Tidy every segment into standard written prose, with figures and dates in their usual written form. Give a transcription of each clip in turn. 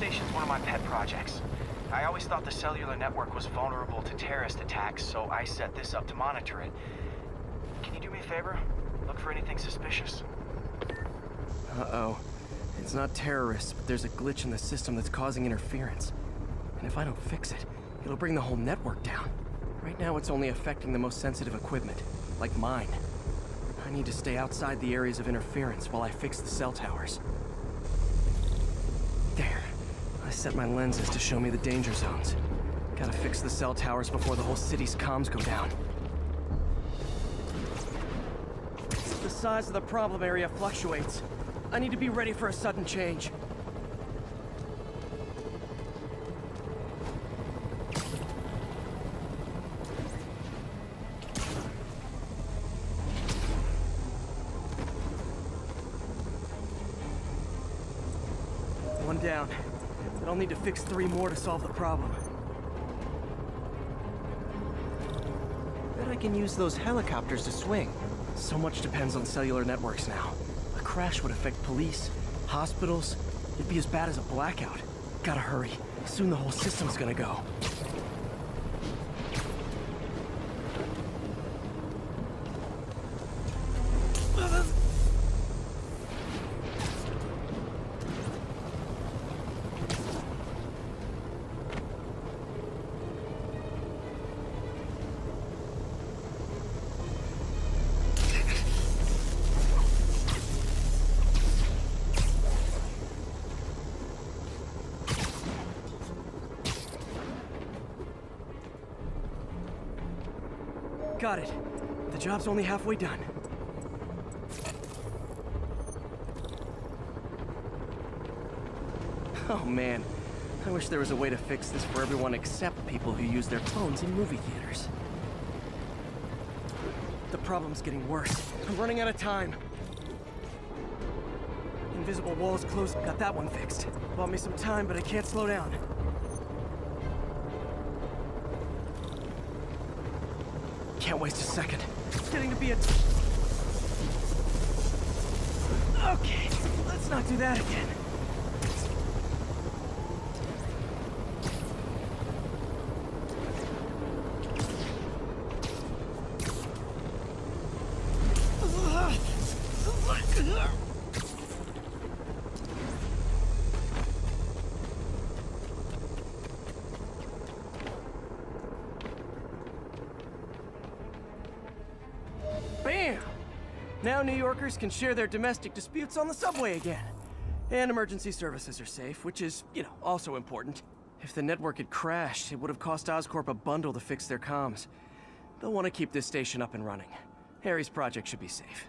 station's one of my pet projects. I always thought the cellular network was vulnerable to terrorist attacks, so I set this up to monitor it. Can you do me a favor? Look for anything suspicious. Uh-oh. It's not terrorists, but there's a glitch in the system that's causing interference. And if I don't fix it, it'll bring the whole network down. Right now, it's only affecting the most sensitive equipment, like mine. I need to stay outside the areas of interference while I fix the cell towers. There. I set my lenses to show me the danger zones. Gotta fix the cell towers before the whole city's comms go down. The size of the problem area fluctuates. I need to be ready for a sudden change. One down. But I'll need to fix 3 more to solve the problem. Bet I can use those helicopters to swing. So much depends on cellular networks now. A crash would affect police, hospitals. It'd be as bad as a blackout. Gotta hurry. Soon the whole system's gonna go. Got it. The job's only halfway done. Oh man, I wish there was a way to fix this for everyone except people who use their phones in movie theaters. The problem's getting worse. I'm running out of time. Invisible walls closed. Got that one fixed. Bought me some time, but I can't slow down. Can't waste a second. It's getting to be a... Okay, let's not do that again. Bam! Now New Yorkers can share their domestic disputes on the subway again. And emergency services are safe, which is, also important. If the network had crashed, it would have cost Oscorp a bundle to fix their comms. They'll want to keep this station up and running. Harry's project should be safe.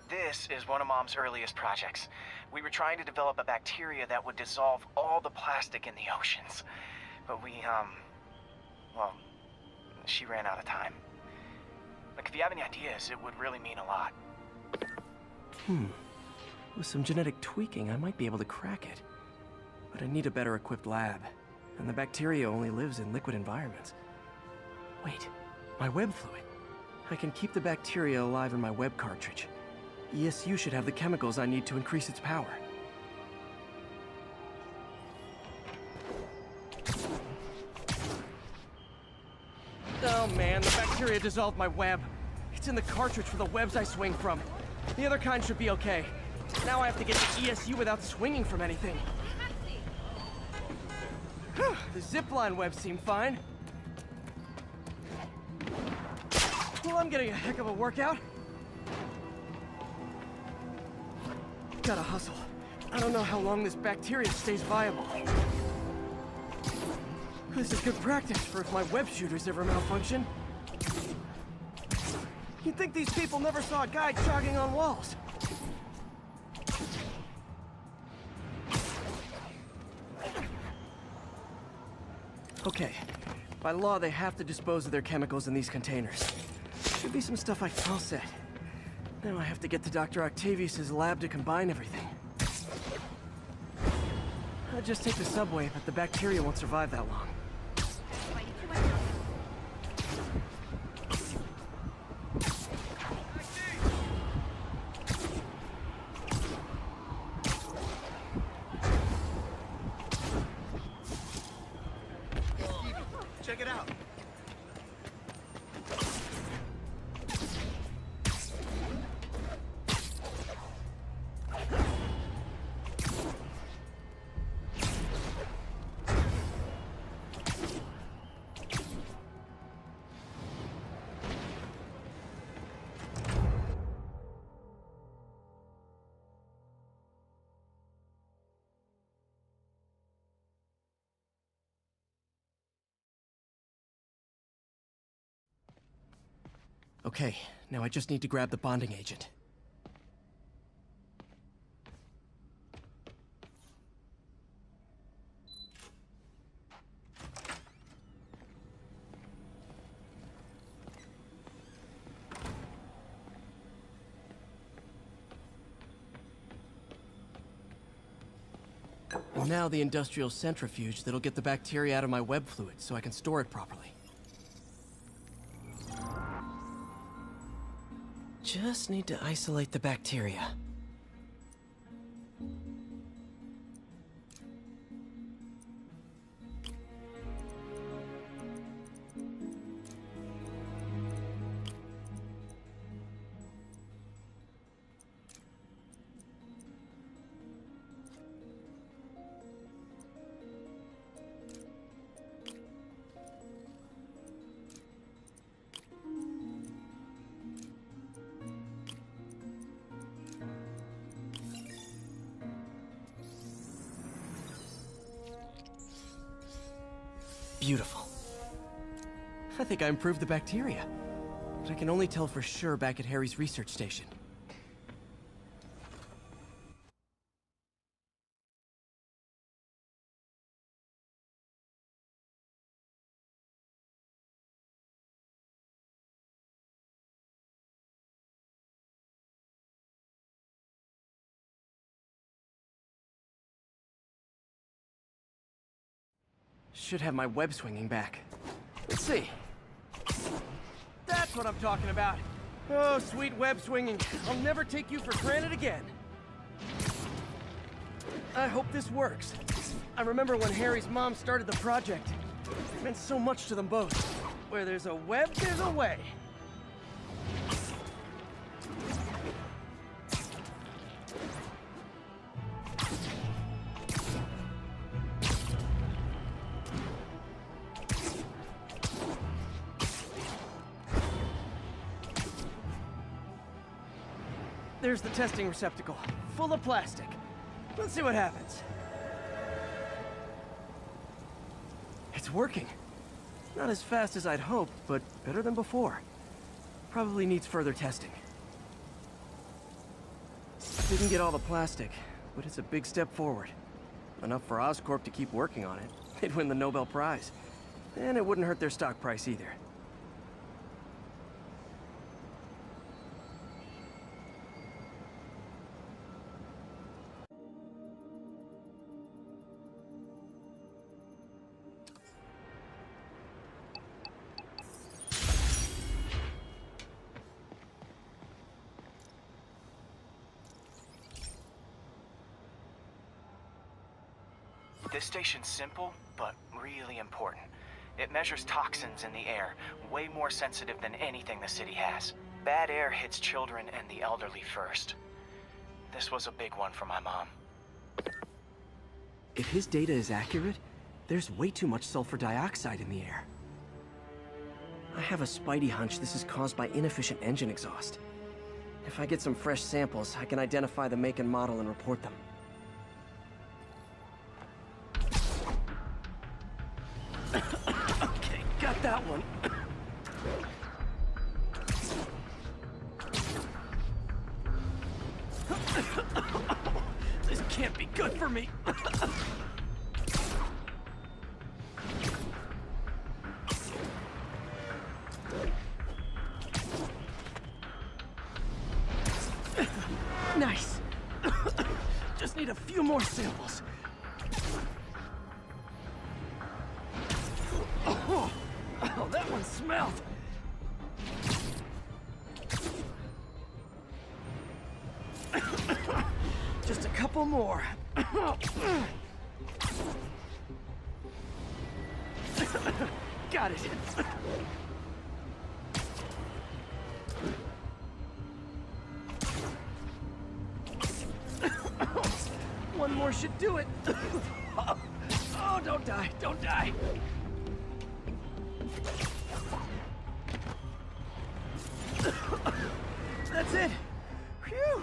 This is one of Mom's earliest projects. We were trying to develop a bacteria that would dissolve all the plastic in the oceans. But well, she ran out of time. Look, if you have any ideas, it would really mean a lot. With some genetic tweaking, I might be able to crack it. But I need a better equipped lab. And the bacteria only lives in liquid environments. Wait, my web fluid. I can keep the bacteria alive in my web cartridge. ESU should have the chemicals I need to increase its power. Oh man, the bacteria dissolved my web. It's in the cartridge for the webs I swing from. The other kind should be okay. Now I have to get to ESU without swinging from anything. The zipline webs seem fine. Well, I'm getting a heck of a workout. gotta hustle. I don't know how long this bacteria stays viable. This is good practice for if my web shooters ever malfunction. You'd think these people never saw a guy jogging on walls. Okay. By law, they have to dispose of their chemicals in these containers. Should be some stuff all set. Now I have to get to Dr. Octavius's lab to combine everything. I'd just take the subway, but the bacteria won't survive that long. Check it out. Okay, now I just need to grab the bonding agent. And now the industrial centrifuge that'll get the bacteria out of my web fluid so I can store it properly. Just need to isolate the bacteria. Beautiful. I think I improved the bacteria. But I can only tell for sure back at Harry's research station. Should have my web swinging back. Let's see. That's what I'm talking about. Oh, sweet web swinging. I'll never take you for granted again. I hope this works. I remember when Harry's mom started the project. It meant so much to them both. Where there's a web, there's a way. There's the testing receptacle, full of plastic. Let's see what happens. It's working. Not as fast as I'd hoped, but better than before. Probably needs further testing. Didn't get all the plastic, but it's a big step forward. Enough for Oscorp to keep working on it. They'd win the Nobel Prize. And it wouldn't hurt their stock price either. This station's simple, but really important. It measures toxins in the air, way more sensitive than anything the city has. Bad air hits children and the elderly first. This was a big one for my mom. If his data is accurate, there's way too much sulfur dioxide in the air. I have a spidey hunch this is caused by inefficient engine exhaust. If I get some fresh samples, I can identify the make and model and report them. Okay, got that one. This can't be good for me. Nice. Just need a few more samples. Oh, that one smelled. Just a couple more. Got it. One more should do it. Oh, don't die, don't die. That's it. Phew.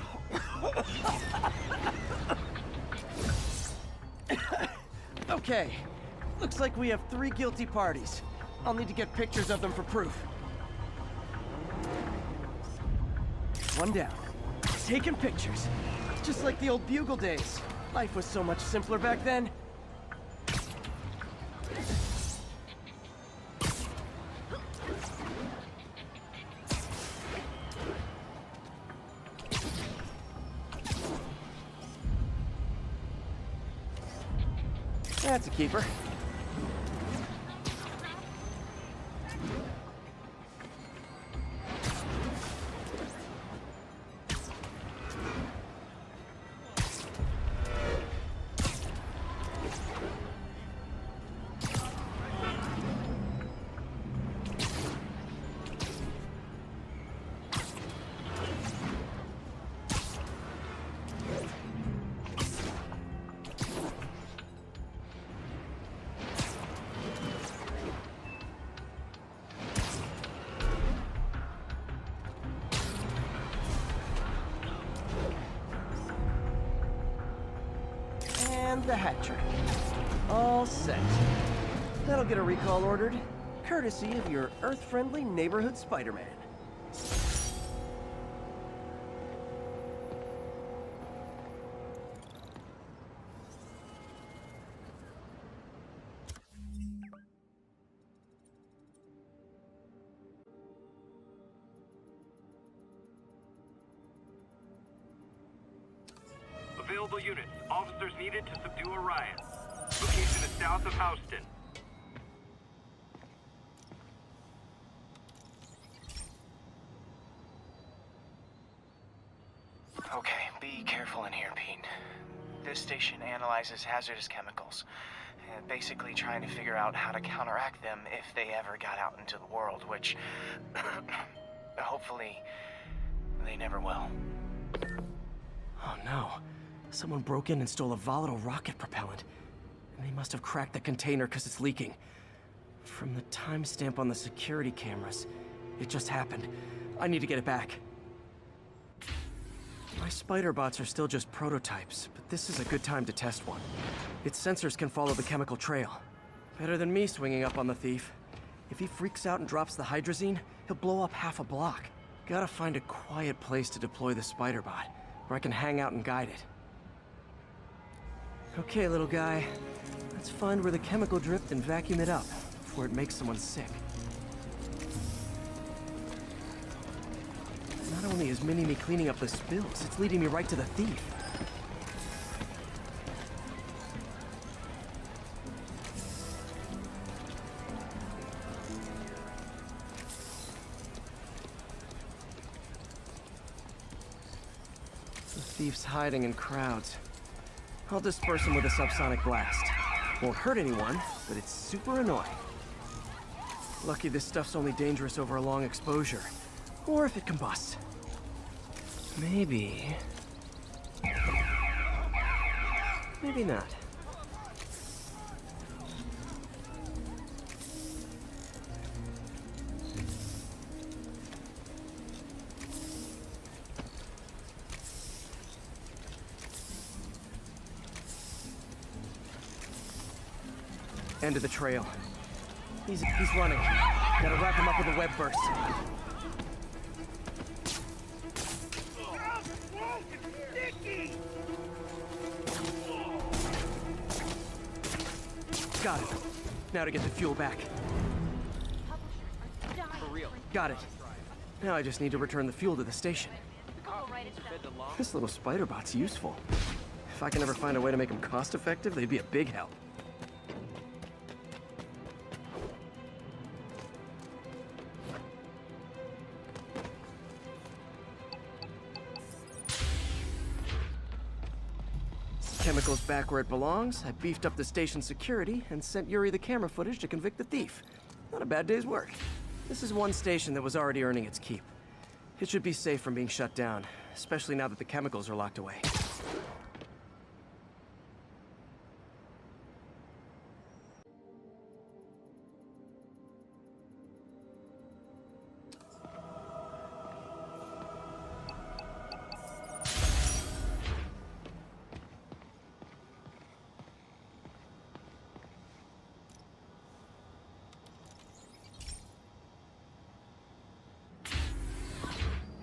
Okay, looks like we have 3 guilty parties. I'll need to get pictures of them for proof. One down. Taking pictures. Just like the old Bugle days. Life was so much simpler back then. That's a keeper. And the hat trick. All set. That'll get a recall ordered, courtesy of your Earth-friendly neighborhood Spider-Man. Available units. Officers needed to subdue a riot. Location is south of Houston. Okay, be careful in here, Pete. This station analyzes hazardous chemicals, basically trying to figure out how to counteract them if they ever got out into the world, which hopefully they never will. Oh no. Someone broke in and stole a volatile rocket propellant. And they must have cracked the container because it's leaking. From the timestamp on the security cameras, it just happened. I need to get it back. My spider bots are still just prototypes, but this is a good time to test one. Its sensors can follow the chemical trail. Better than me swinging up on the thief. If he freaks out and drops the hydrazine, he'll blow up half a block. Gotta find a quiet place to deploy the spider bot, where I can hang out and guide it. Okay, little guy. Let's find where the chemical dripped and vacuum it up before it makes someone sick. Not only is Mini-Me cleaning up the spills, it's leading me right to the thief. The thief's hiding in crowds. I'll disperse him with a subsonic blast. Won't hurt anyone, but it's super annoying. Lucky this stuff's only dangerous over a long exposure. Or if it combusts. Maybe... maybe not. End of the trail. He's running. Gotta wrap him up with a web burst. Got it. Now to get the fuel back. For real. Got it. Now I just need to return the fuel to the station. This little spider bot's useful. If I can ever find a way to make them cost-effective, they'd be a big help. Chemicals back where it belongs. I beefed up the station security and sent Yuri the camera footage to convict the thief. Not a bad day's work. This is one station that was already earning its keep. It should be safe from being shut down, especially now that the chemicals are locked away.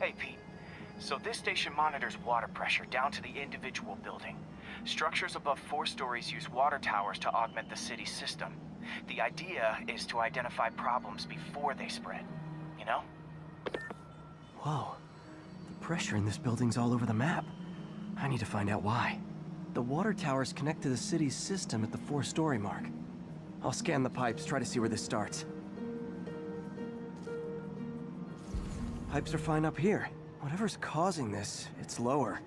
Hey, Pete. So this station monitors water pressure down to the individual building. Structures above 4 stories use water towers to augment the city's system. The idea is to identify problems before they spread, you know? Whoa. The pressure in this building's all over the map. I need to find out why. The water towers connect to the city's system at the 4-story mark. I'll scan the pipes, try to see where this starts. Pipes are fine up here. Whatever's causing this, it's lower.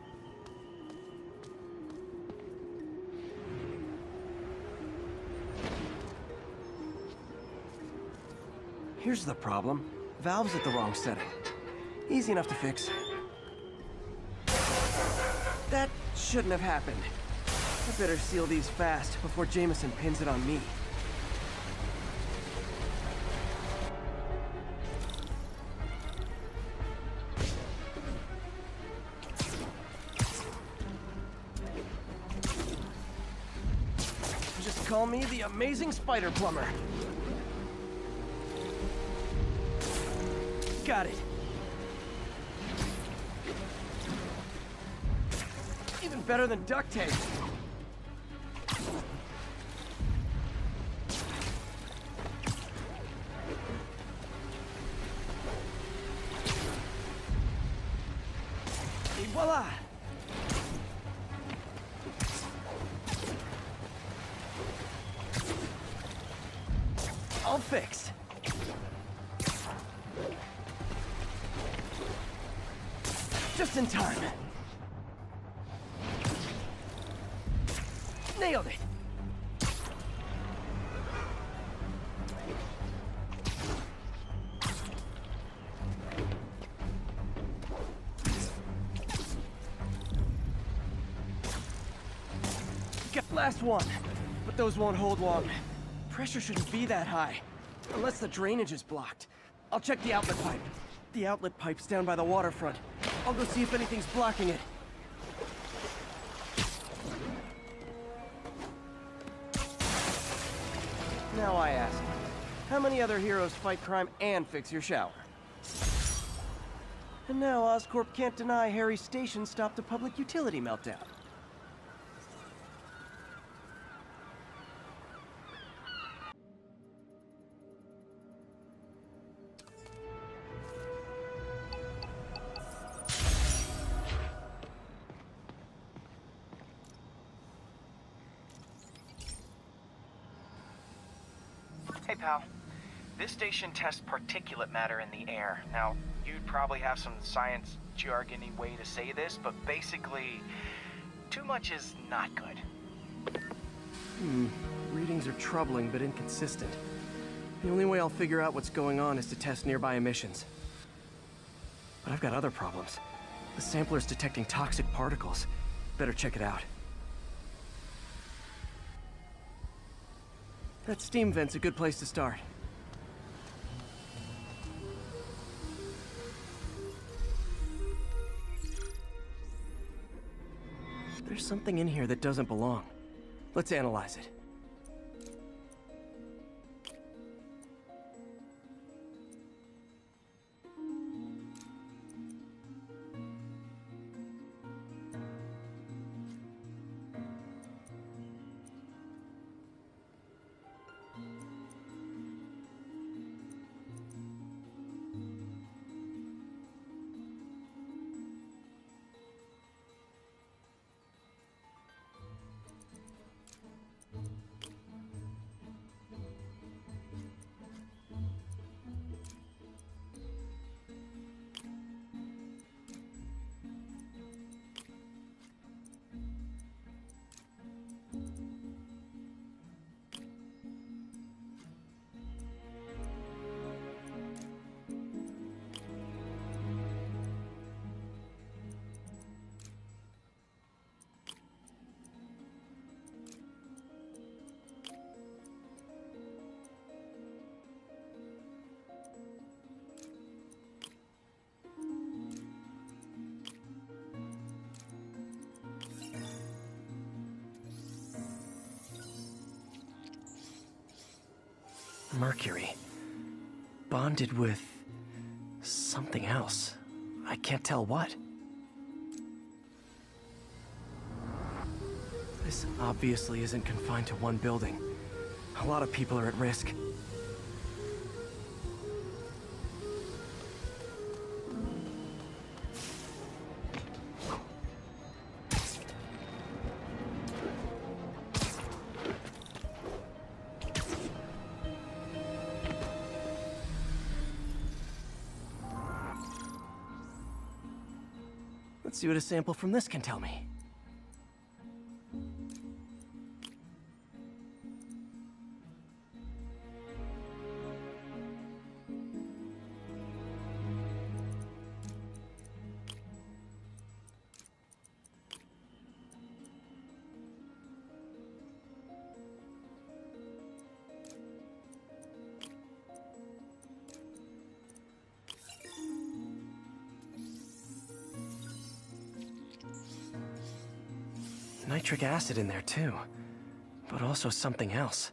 Here's the problem. Valve's at the wrong setting. Easy enough to fix. That shouldn't have happened. I better seal these fast before Jameson pins it on me. Just call me the amazing spider plumber. Got it. Even better than duct tape. Et voila! All fixed. Just in time. Nailed it. Last one. But those won't hold long. Pressure shouldn't be that high. Unless the drainage is blocked. I'll check the outlet pipe. The outlet pipe's down by the waterfront. I'll go see if anything's blocking it. Now I ask, how many other heroes fight crime and fix your shower? And now Oscorp can't deny Harry's station stopped a public utility meltdown. Hey, pal. This station tests particulate matter in the air. Now, you'd probably have some science jargony way to say this, but basically, too much is not good. Readings are troubling but inconsistent. The only way I'll figure out what's going on is to test nearby emissions. But I've got other problems. The sampler's detecting toxic particles. Better check it out. That steam vent's a good place to start. There's something in here that doesn't belong. Let's analyze it. Mercury. Bonded with something else. I can't tell what. This obviously isn't confined to one building. A lot of people are at risk. Let's see what a sample from this can tell me. Nitric acid in there too, but also something else.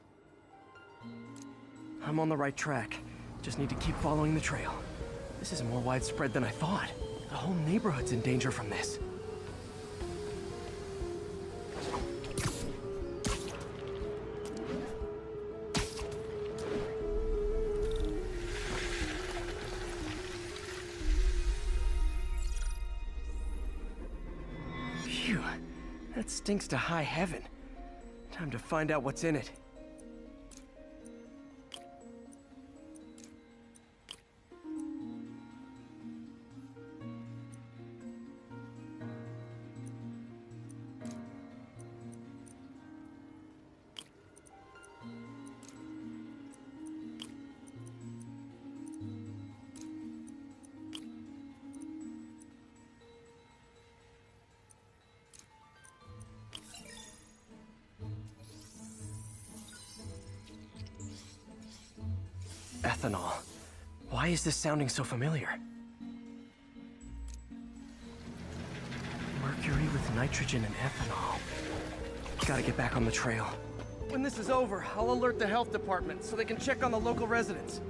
I'm on the right track. Just need to keep following the trail. This is more widespread than I thought. The whole neighborhood's in danger from this. Phew. That stinks to high heaven. Time to find out what's in it. Ethanol. Why is this sounding so familiar? Mercury with nitrogen and ethanol. Gotta get back on the trail. When this is over, I'll alert the health department so they can check on the local residents.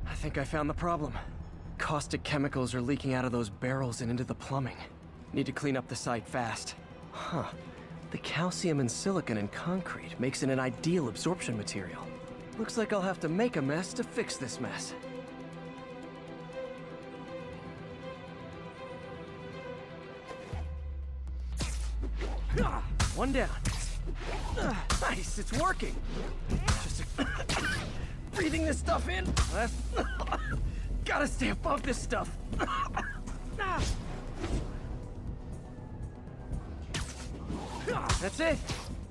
I think I found the problem. Caustic chemicals are leaking out of those barrels and into the plumbing. Need to clean up the site fast. Huh. The calcium and silicon in concrete makes it an ideal absorption material. Looks like I'll have to make a mess to fix this mess. One down. Nice, it's working. Just breathing this stuff in. Gotta stay above this stuff. That's it.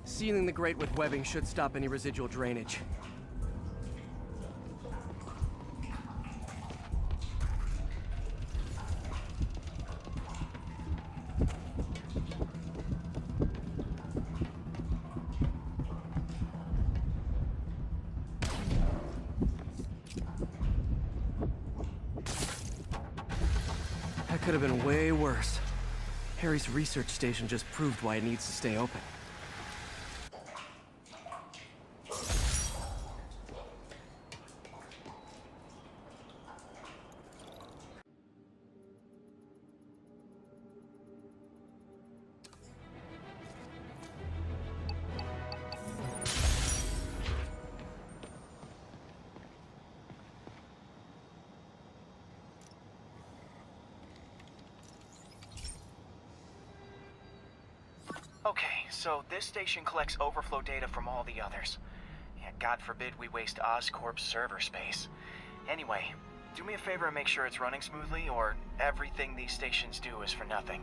Sealing the grate with webbing should stop any residual drainage. That could have been way worse. Harry's research station just proved why it needs to stay open. Okay, so this station collects overflow data from all the others. Yeah, God forbid we waste Oscorp's server space. Anyway, do me a favor and make sure it's running smoothly, or everything these stations do is for nothing.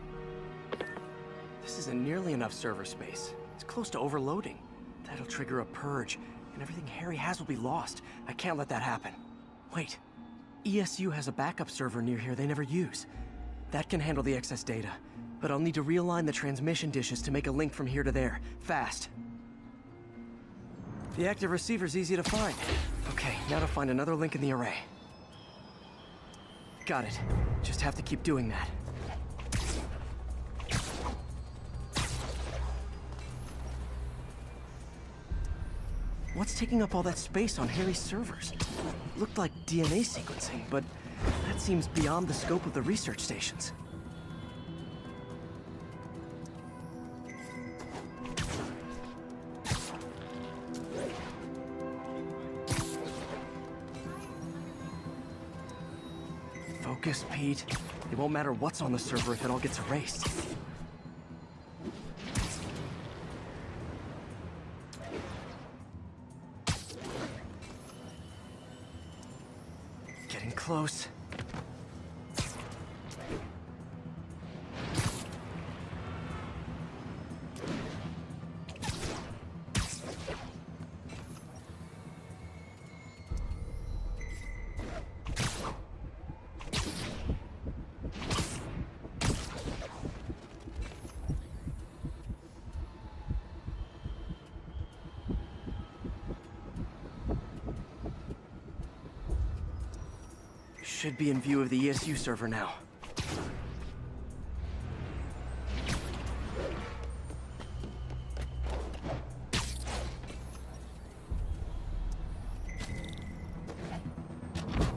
This isn't nearly enough server space. It's close to overloading. That'll trigger a purge, and everything Harry has will be lost. I can't let that happen. Wait. ESU has a backup server near here they never use. That can handle the excess data, but I'll need to realign the transmission dishes to make a link from here to there, fast. The active receiver's easy to find. Okay, now to find another link in the array. Got it. Just have to keep doing that. What's taking up all that space on Harry's servers? Looked like DNA sequencing, but that seems beyond the scope of the research stations. Focus, Pete. It won't matter what's on the server if it all gets erased. Getting close. Should be in view of the ESU server now.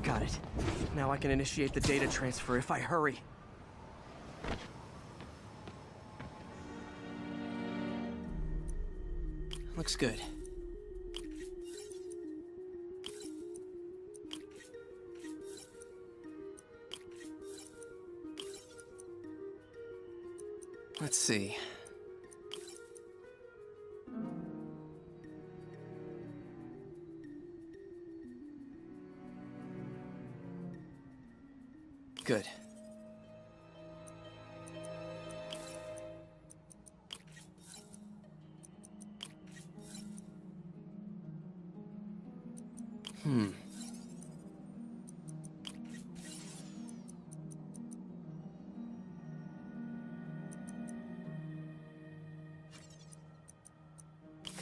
Got it. Now I can initiate the data transfer if I hurry. Looks good. Let's see. Good.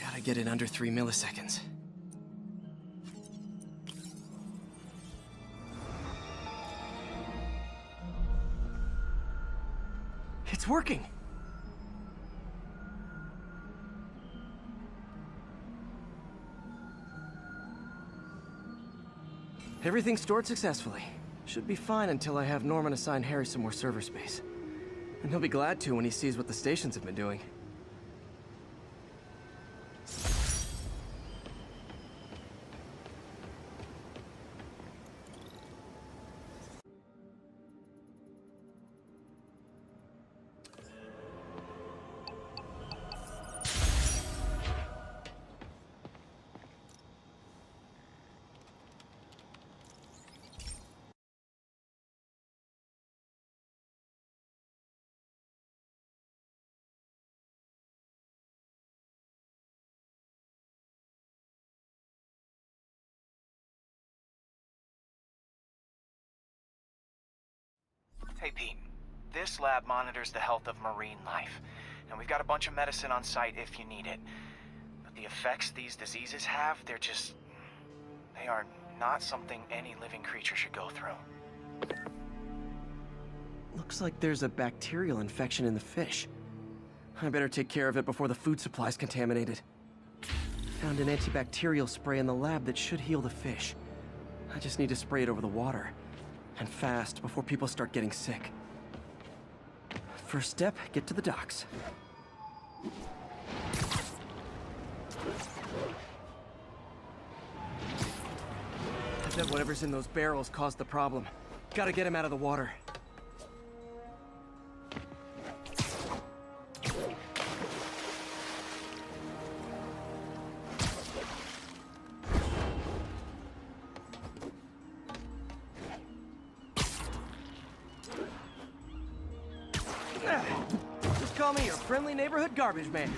Gotta get it under 3 milliseconds. It's working! Everything's stored successfully. Should be fine until I have Norman assign Harry some more server space. And he'll be glad to when he sees what the stations have been doing. Hey, Pete. This lab monitors the health of marine life, and we've got a bunch of medicine on site if you need it. But the effects these diseases have, they are not something any living creature should go through. Looks like there's a bacterial infection in the fish. I better take care of it before the food supply's contaminated. Found an antibacterial spray in the lab that should heal the fish. I just need to spray it over the water. And fast, before people start getting sick. First step, get to the docks. I bet whatever's in those barrels caused the problem. Gotta get him out of the water. call me your friendly neighborhood garbage man.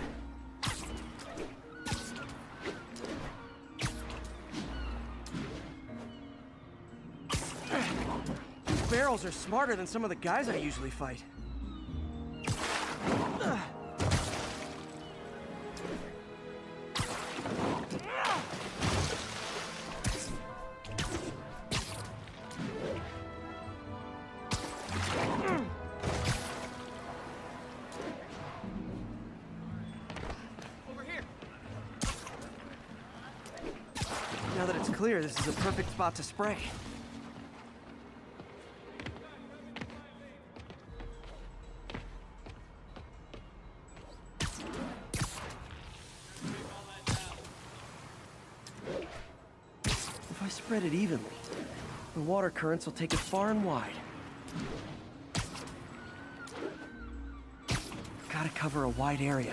These barrels are smarter than some of the guys I usually fight. Now that it's clear, this is a perfect spot to spray. If I spread it evenly, the water currents will take it far and wide. Gotta cover a wide area.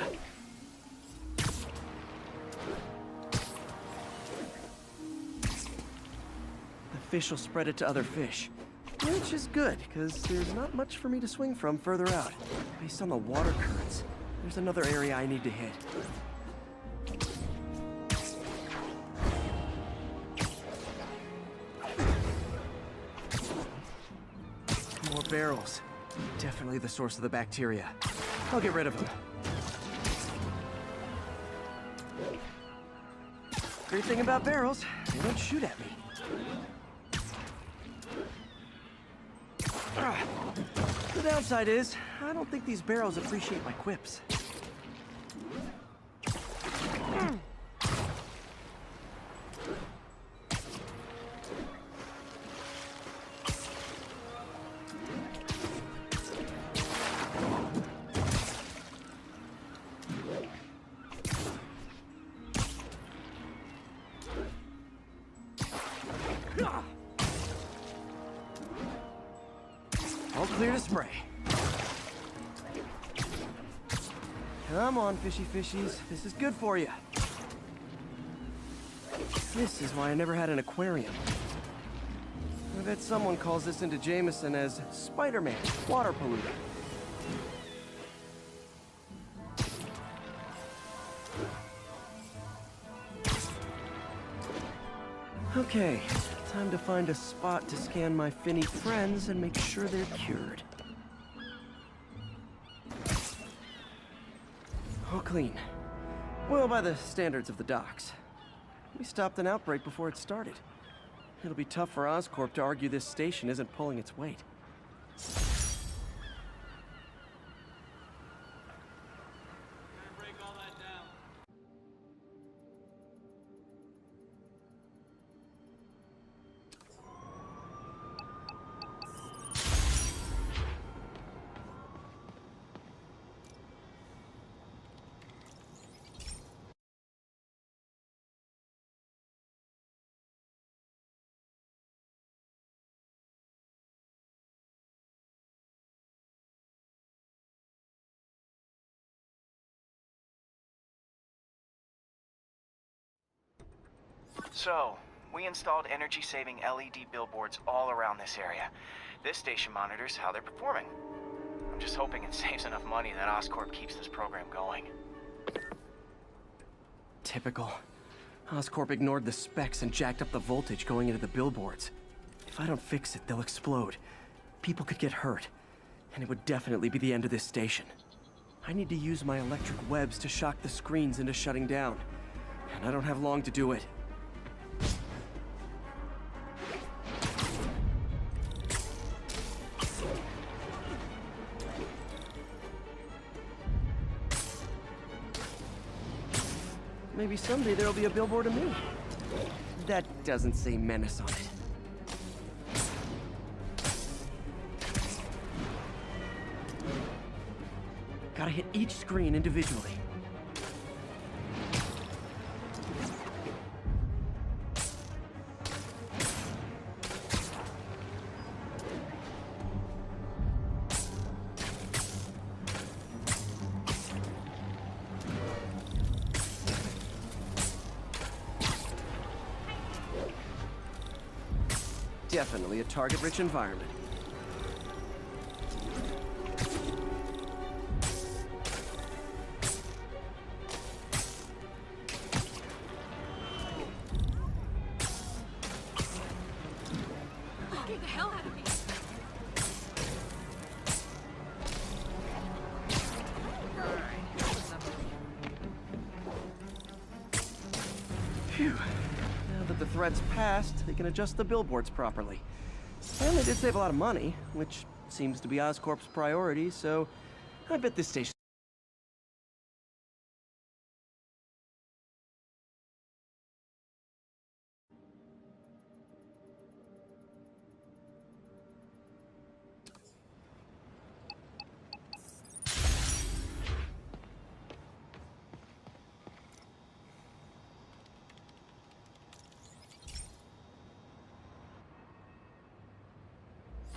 Fish will spread it to other fish. Which is good, because there's not much for me to swing from further out. Based on the water currents, there's another area I need to hit. More barrels. Definitely the source of the bacteria. I'll get rid of them. Great thing about barrels, they don't shoot at me. The downside is, I don't think these barrels appreciate my quips. All clear to spray. Come on, fishy fishies. This is good for you. This is why I never had an aquarium. I bet someone calls this into Jameson as Spider-Man, water polluter. Okay, time to find a spot to scan my finny friends and make sure they're cured. All clean. Well, by the standards of the docks. We stopped an outbreak before it started. It'll be tough for Oscorp to argue this station isn't pulling its weight. So, we installed energy-saving LED billboards all around this area. This station monitors how they're performing. I'm just hoping it saves enough money that Oscorp keeps this program going. Typical. Oscorp ignored the specs and jacked up the voltage going into the billboards. If I don't fix it, they'll explode. People could get hurt. And it would definitely be the end of this station. I need to use my electric webs to shock the screens into shutting down. And I don't have long to do it. Maybe someday there'll be a billboard of me. That doesn't say menace on it. Gotta hit each screen individually. Definitely a target-rich environment. threats passed, they can adjust the billboards properly. And they did save a lot of money, which seems to be Oscorp's priority, so I bet this station...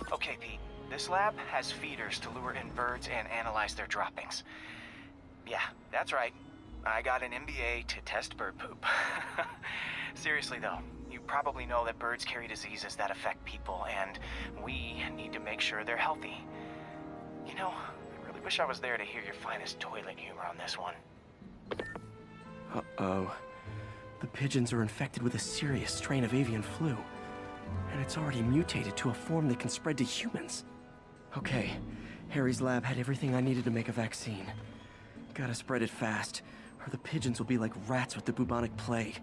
Okay, Pete. This lab has feeders to lure in birds and analyze their droppings. Yeah, that's right. I got an MBA to test bird poop. Seriously though, you probably know that birds carry diseases that affect people, and we need to make sure they're healthy. You know, I really wish I was there to hear your finest toilet humor on this one. Uh-oh. The pigeons are infected with a serious strain of avian flu. And it's already mutated to a form that can spread to humans. Okay, Harry's lab had everything I needed to make a vaccine. Gotta spread it fast, or the pigeons will be like rats with the bubonic plague.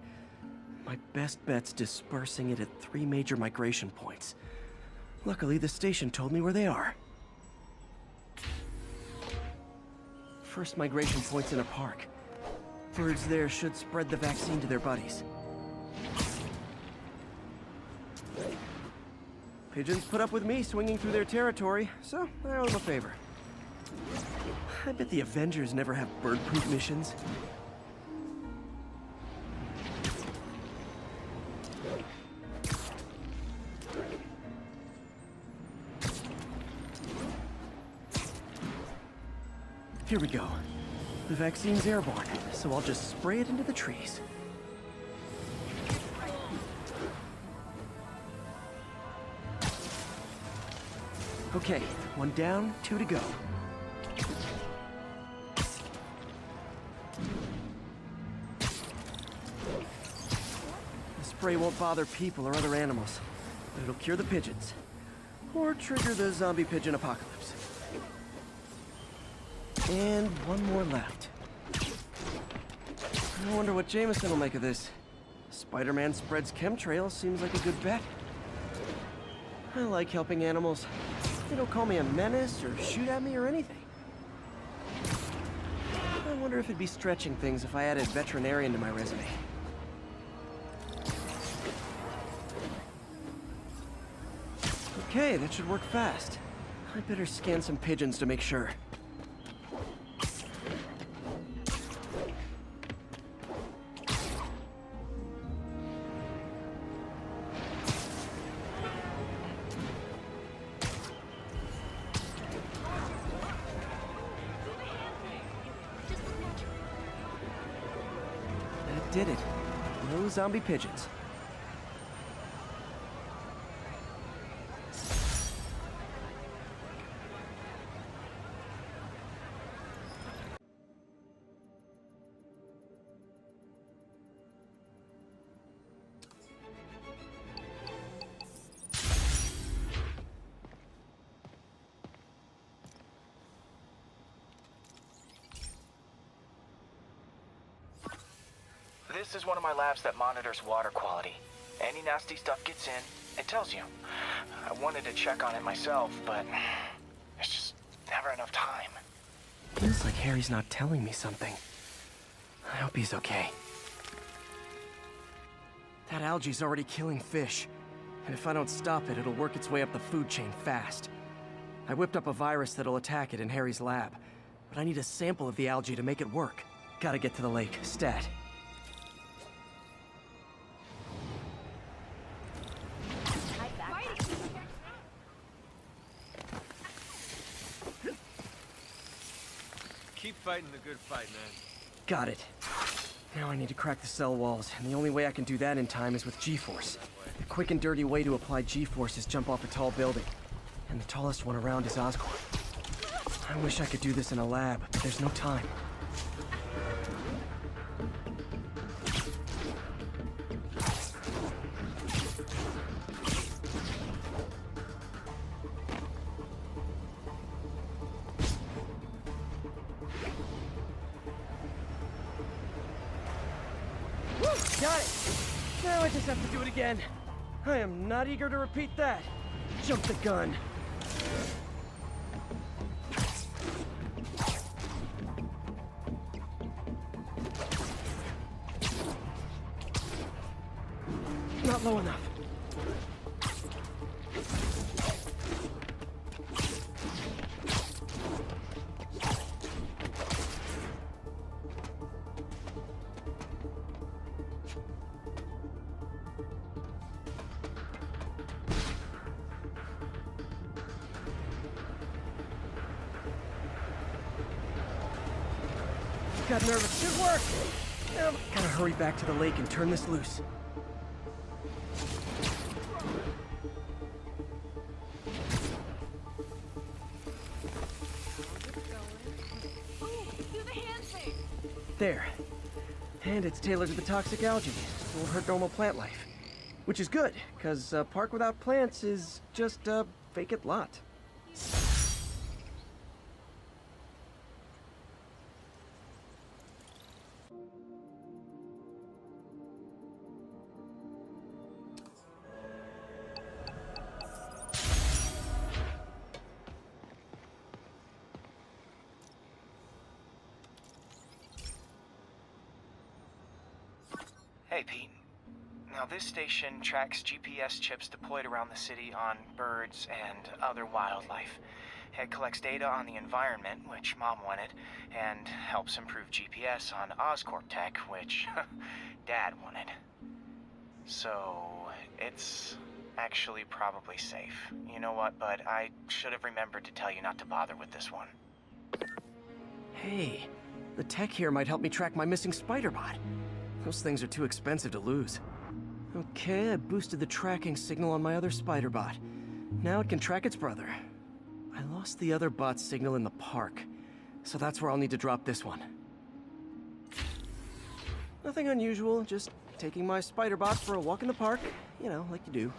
My best bet's dispersing it at 3 major migration points. Luckily, the station told me where they are. First migration point's in a park. Birds there should spread the vaccine to their buddies. Pigeons put up with me swinging through their territory, so I owe them a favor. I bet the Avengers never have bird poop missions. Here we go. The vaccine's airborne, so I'll just spray it into the trees. Okay, 1 down, 2 to go. The spray won't bother people or other animals, but it'll cure the pigeons. Or trigger the zombie pigeon apocalypse. And 1 more left. I wonder what Jameson will make of this. Spider-Man spreads chemtrails seems like a good bet. I like helping animals. They don't call me a menace or shoot at me or anything. I wonder if it'd be stretching things if I added veterinarian to my resume. Okay, that should work fast. I'd better scan some pigeons to make sure. Did it. No zombie pigeons. This is one of my labs that monitors water quality. Any nasty stuff gets in, it tells you. I wanted to check on it myself, but there's just never enough time. Feels like Harry's not telling me something. I hope he's okay. That algae's already killing fish. And if I don't stop it, it'll work its way up the food chain fast. I whipped up a virus that'll attack it in Harry's lab. But I need a sample of the algae to make it work. Gotta get to the lake, stat. Keep fighting the good fight, man. Got it. Now I need to crack the cell walls, and the only way I can do that in time is with G-Force. The quick and dirty way to apply G-Force is jump off a tall building. And the tallest one around is Oscorp. I wish I could do this in a lab, but there's no time. Got it! Now I just have to do it again. I am not eager to repeat that. Jump the gun. Not low enough. Got nervous. Should work. Now, gotta hurry back to the lake and turn this loose. There. And it's tailored to the toxic algae. It won't hurt normal plant life. Which is good, because a park without plants is just a vacant lot. Hey, Pete. Now, this station tracks GPS chips deployed around the city on birds and other wildlife. It collects data on the environment, which Mom wanted, and helps improve GPS on Oscorp tech, which Dad wanted. So, it's actually probably safe. You know what, bud? I should have remembered to tell you not to bother with this one. Hey, the tech here might help me track my missing spider bot. Those things are too expensive to lose. Okay, I boosted the tracking signal on my other spider bot. Now it can track its brother. I lost the other bot's signal in the park, so that's where I'll need to drop this one. Nothing unusual, just taking my spider bot for a walk in the park. You know, like you do.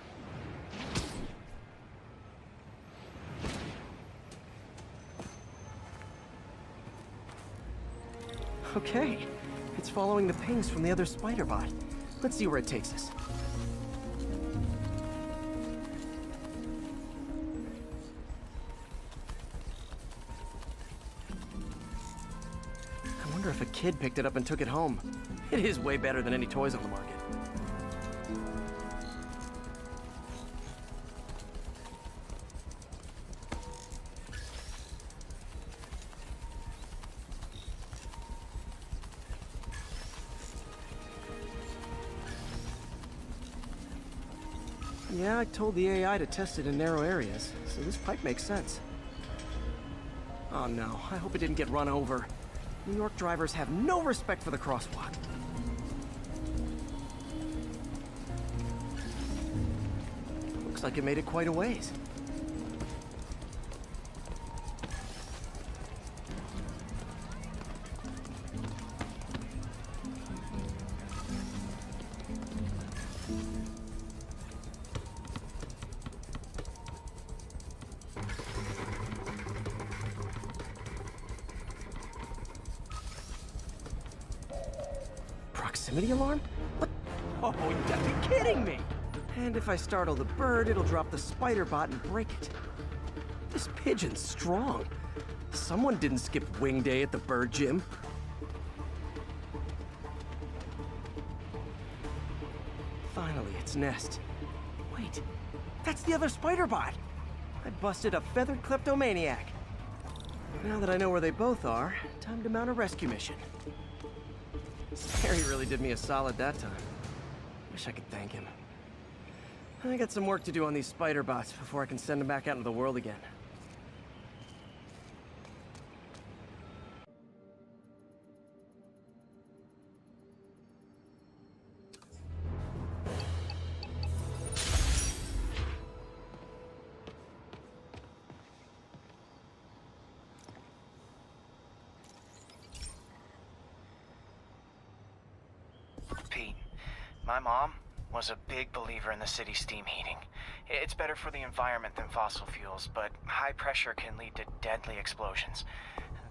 Okay, it's following the pings from the other spider bot. Let's see where it takes us. I wonder if a kid picked it up and took it home. It is way better than any toys on the market. Yeah, I told the AI to test it in narrow areas, so this pipe makes sense. Oh no, I hope it didn't get run over. New York drivers have no respect for the crosswalk. Looks like it made it quite a ways. Proximity alarm? What? Oh, you gotta be kidding me! And if I startle the bird, it'll drop the spider bot and break it. This pigeon's strong. Someone didn't skip wing day at the bird gym. Finally, its nest. Wait, that's the other spider bot! I busted a feathered kleptomaniac. Now that I know where they both are, time to mount a rescue mission. Harry really did me a solid that time. Wish I could thank him. I got some work to do on these spider bots before I can send them back out into the world again. Pete, my mom was a big believer in the city's steam heating. It's better for the environment than fossil fuels, but high pressure can lead to deadly explosions.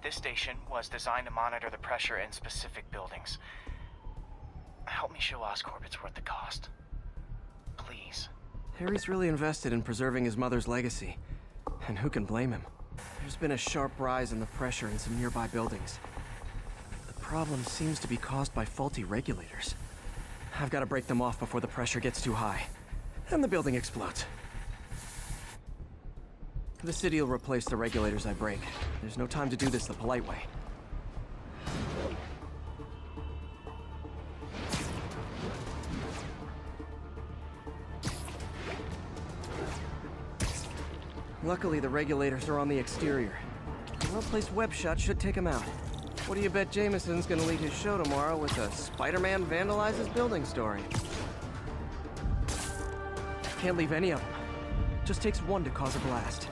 This station was designed to monitor the pressure in specific buildings. help me show Oscorp it's worth the cost. Please. Harry's really invested in preserving his mother's legacy. And who can blame him? There's been a sharp rise in the pressure in some nearby buildings. The problem seems to be caused by faulty regulators. I've got to break them off before the pressure gets too high. And the building explodes. The city will replace the regulators I break. There's no time to do this the polite way. Luckily, the regulators are on the exterior. A well-placed web shot should take him out. What do you bet Jameson's gonna lead his show tomorrow with a Spider-Man vandalizes building story? Can't leave any of them. Just takes one to cause a blast.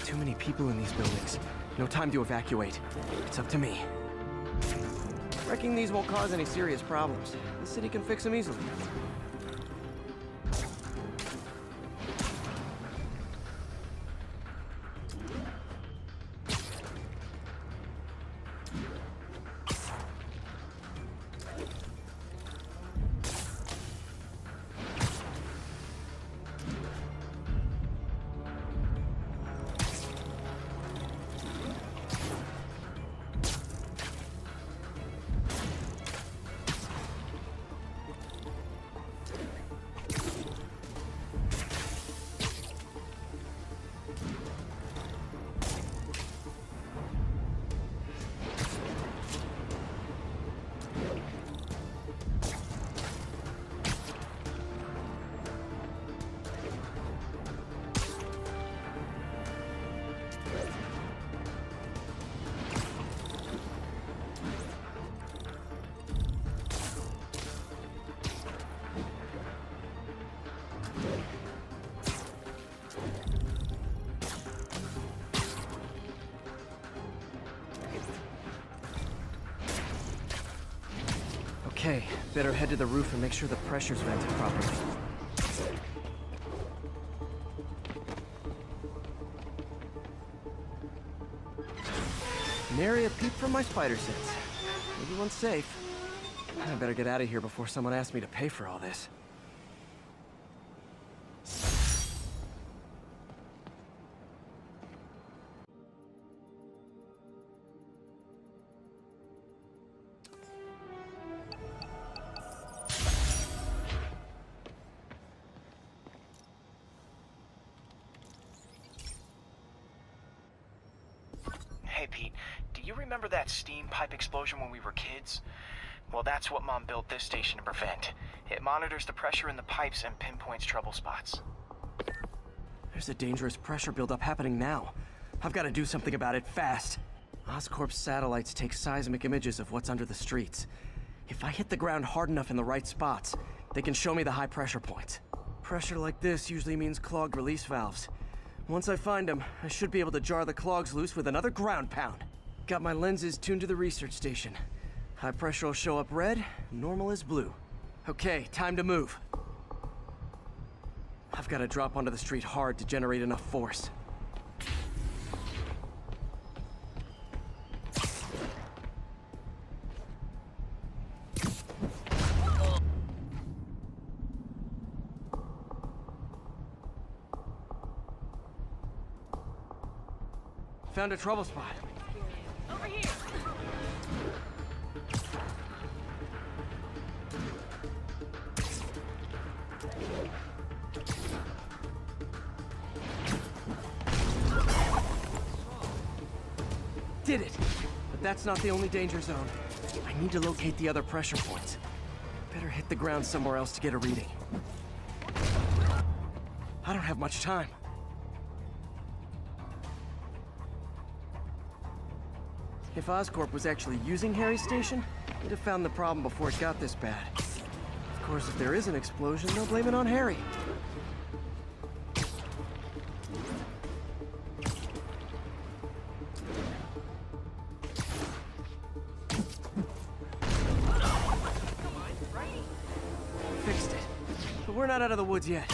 Too many people in these buildings. No time to evacuate. It's up to me. Wrecking these won't cause any serious problems. The city can fix them easily. Okay, better head to the roof and make sure the pressure's vented properly. Nary a peep from my spider sense. Everyone's safe. I better get out of here before someone asks me to pay for all this. Hey, Pete, do you remember that steam pipe explosion when we were kids? Well, that's what Mom built this station to prevent. It monitors the pressure in the pipes and pinpoints trouble spots. There's a dangerous pressure buildup happening now. I've got to do something about it fast. Oscorp's satellites take seismic images of what's under the streets. If I hit the ground hard enough in the right spots, they can show me the high pressure points. Pressure like this usually means clogged release valves. Once I find them, I should be able to jar the clogs loose with another ground pound. Got my lenses tuned to the research station. High pressure will show up red, normal is blue. Okay, time to move. I've got to drop onto the street hard to generate enough force. Found a trouble spot. Over here. Did it! But that's not the only danger zone. I need to locate the other pressure points. Better hit the ground somewhere else to get a reading. I don't have much time. If Oscorp was actually using Harry's station, they'd have found the problem before it got this bad. Of course, if there is an explosion, they'll blame it on Harry. Fixed it. But we're not out of the woods yet.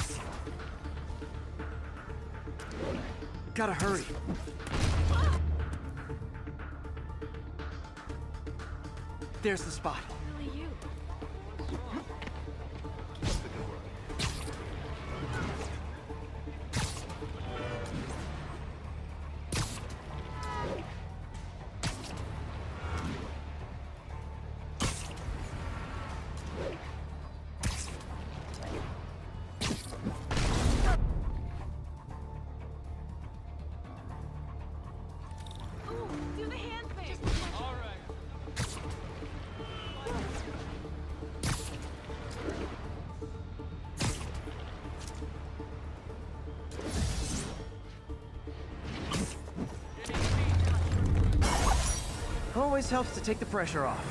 Gotta hurry. There's the spot. Really you. Ooh, do the hand thing. All right. Always helps to take the pressure off.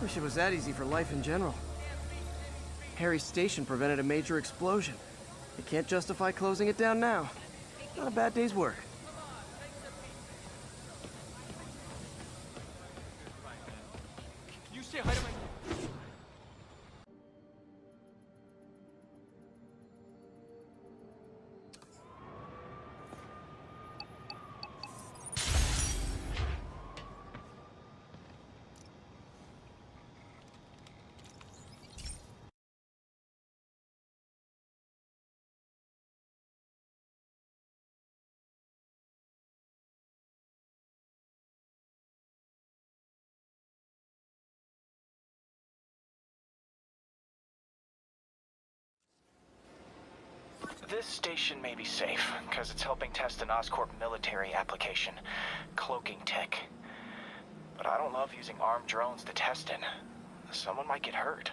Wish it was that easy for life in general. Harry's station prevented a major explosion. They can't justify closing it down now. Not a bad day's work. You say hi to my... This station may be safe, because it's helping test an Oscorp military application, cloaking tech. But I don't love using armed drones to test it. Someone might get hurt.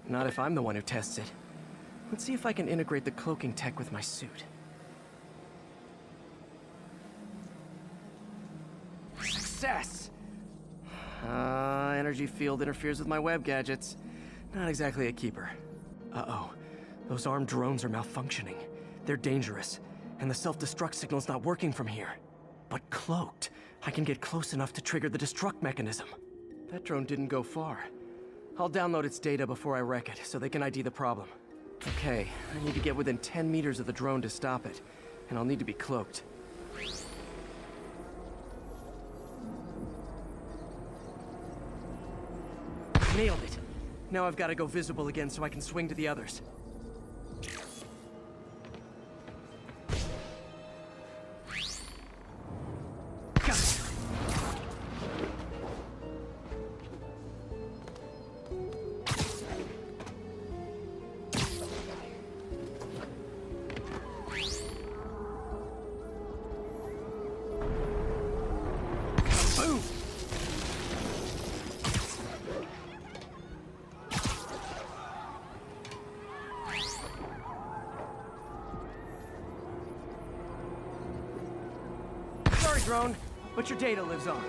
Not if I'm the one who tests it. Let's see if I can integrate the cloaking tech with my suit. Success! Energy field interferes with my web gadgets. Not exactly a keeper. Uh-oh. Those armed drones are malfunctioning. They're dangerous, and the self-destruct signal's not working from here. But cloaked, I can get close enough to trigger the destruct mechanism. That drone didn't go far. I'll download its data before I wreck it, so they can ID the problem. Okay, I need to get within 10 meters of the drone to stop it, and I'll need to be cloaked. Nailed it. Now I've got to go visible again so I can swing to the others. Got it. Boom! Sorry, drone, but your data lives on.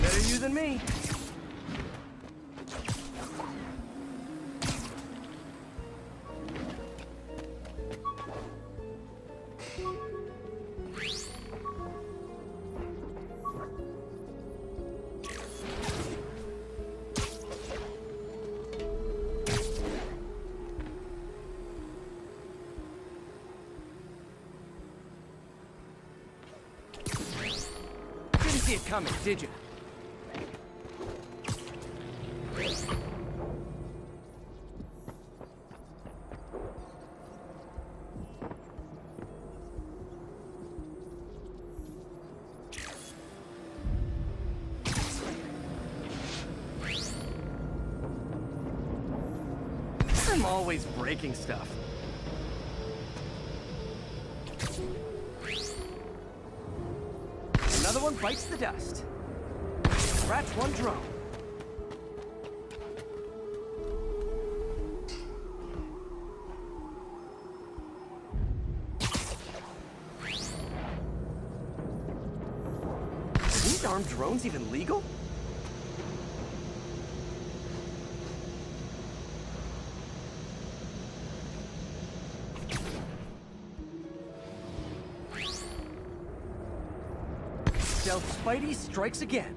Better you than me. Didn't see it coming, did you? I'm always breaking stuff. one bites the dust. Scratch one drone. Are these armed drones even legal? Stealth Spidey strikes again.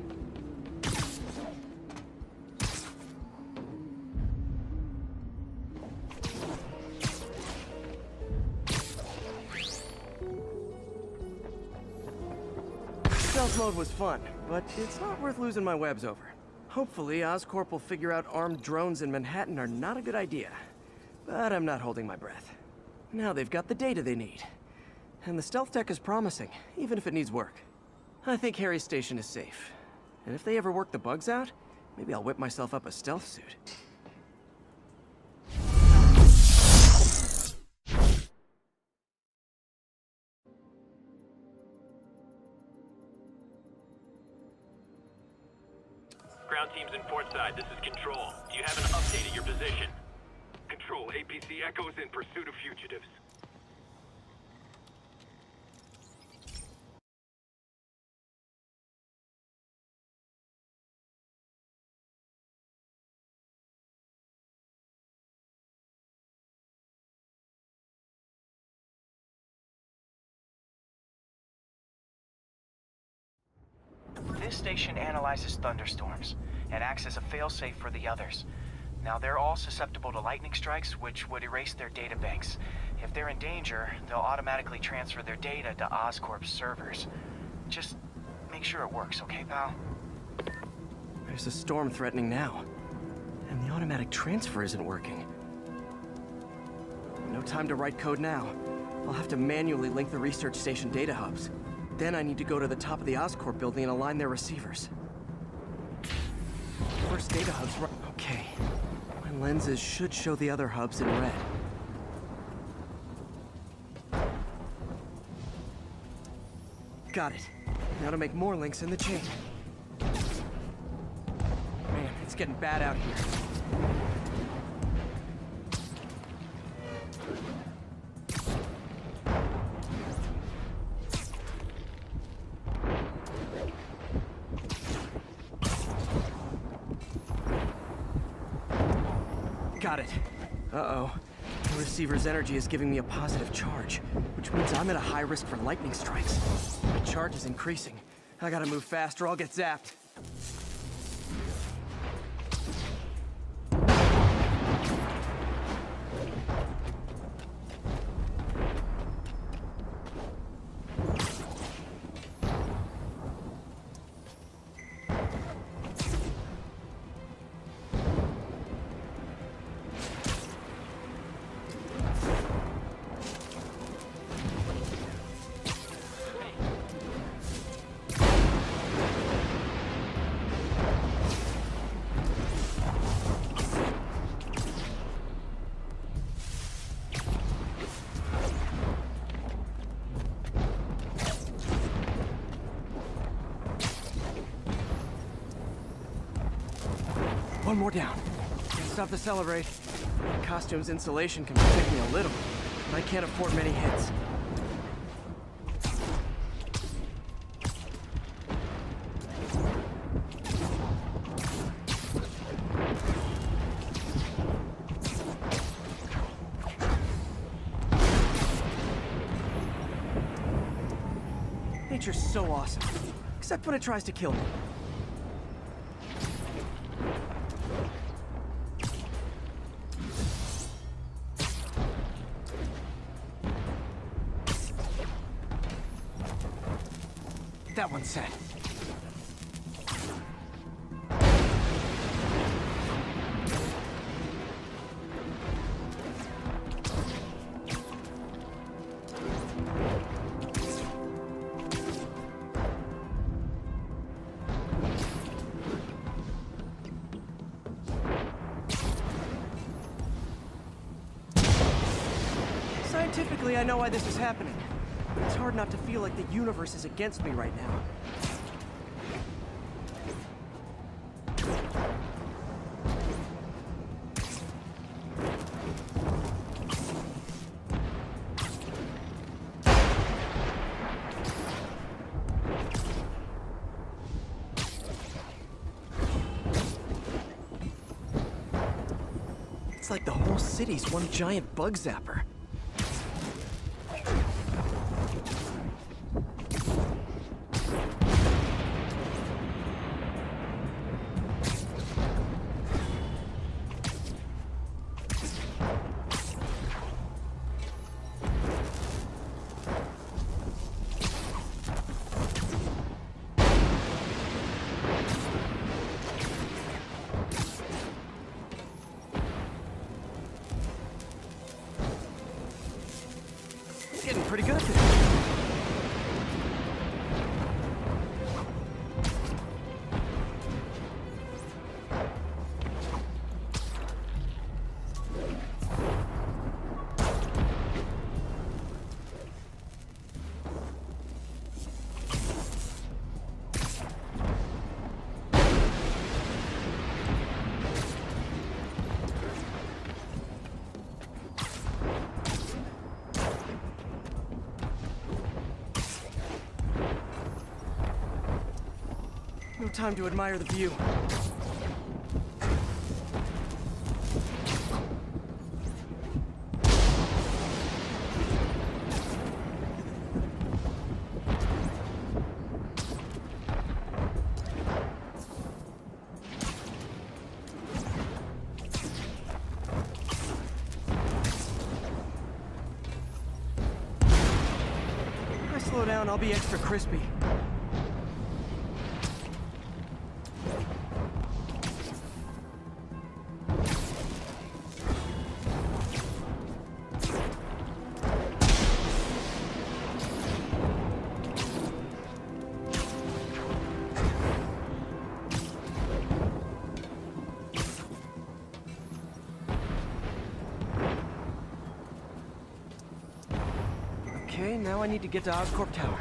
Stealth mode was fun, but it's not worth losing my webs over. Hopefully, Oscorp will figure out armed drones in Manhattan are not a good idea. But I'm not holding my breath. Now they've got the data they need. And the stealth tech is promising, even if it needs work. I think Harry's station is safe. And if they ever work the bugs out, maybe I'll whip myself up a stealth suit. Ground teams in port side, this is Control. Do you have an update at your position? Control, APC Echo's in pursuit of fugitives. This station analyzes thunderstorms and acts as a failsafe for the others. Now, they're all susceptible to lightning strikes, which would erase their databanks. If they're in danger, they'll automatically transfer their data to Oscorp's servers. Just make sure it works, okay, pal? There's a storm threatening now. And the automatic transfer isn't working. No time to write code now. I'll have to manually link the research station data hubs. Then I need to go to the top of the Oscorp building and align their receivers. First data hub's right. Okay. My lenses should show the other hubs in red. Got it. Now to make more links in the chain. Man, it's getting bad out here. Got it. Uh-oh. The receiver's energy is giving me a positive charge, which means I'm at a high risk for lightning strikes. My charge is increasing. I gotta move fast or I'll get zapped. One more down. Can't stop the celebrate. Costume's insulation can protect me a little, but I can't afford many hits. Nature's so awesome, except when it tries to kill me. That one's set. Scientifically, I know why this is happening. It's hard not to feel like the universe is against me right now. It's like the whole city's one giant bug zapper. Getting pretty good at this. No time to admire the view. If I slow down, I'll be extra crispy. Okay, now I need to get to Oscorp Tower.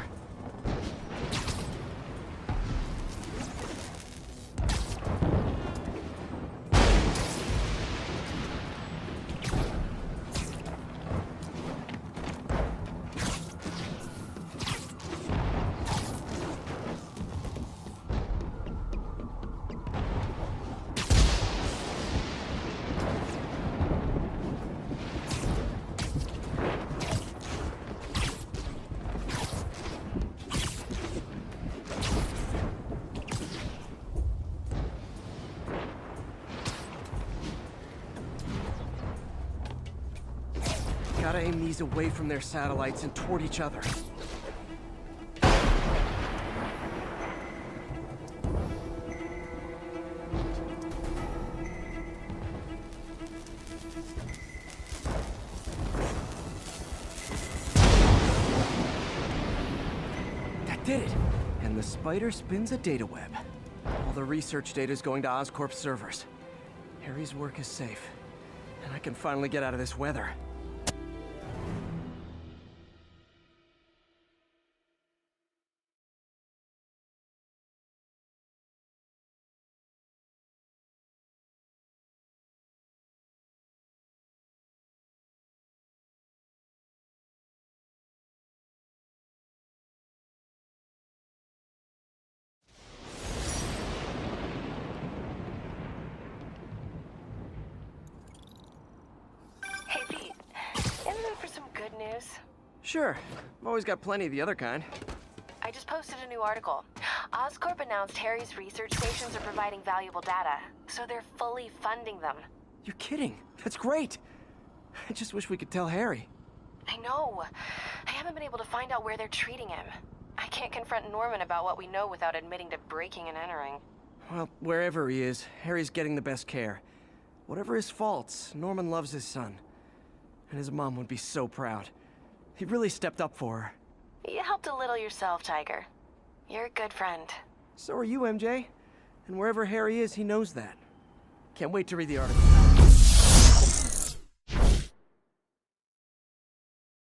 Gotta aim these away from their satellites and toward each other. That did it! And the spider spins a data web. All the research data is going to Oscorp's servers. Harry's work is safe, and I can finally get out of this weather. Hey Pete, in the mood for some good news? Sure, I've always got plenty of the other kind. I just posted a new article. Oscorp announced Harry's research stations are providing valuable data, so they're fully funding them. You're kidding. That's great. I just wish we could tell Harry. I know. I haven't been able to find out where they're treating him. I can't confront Norman about what we know without admitting to breaking and entering. Well, wherever he is, Harry's getting the best care. Whatever his faults, Norman loves his son. And his mom would be so proud. He really stepped up for her. You helped a little yourself, Tiger. You're a good friend. So are you, MJ. And wherever Harry is, he knows that. Can't wait to read the article.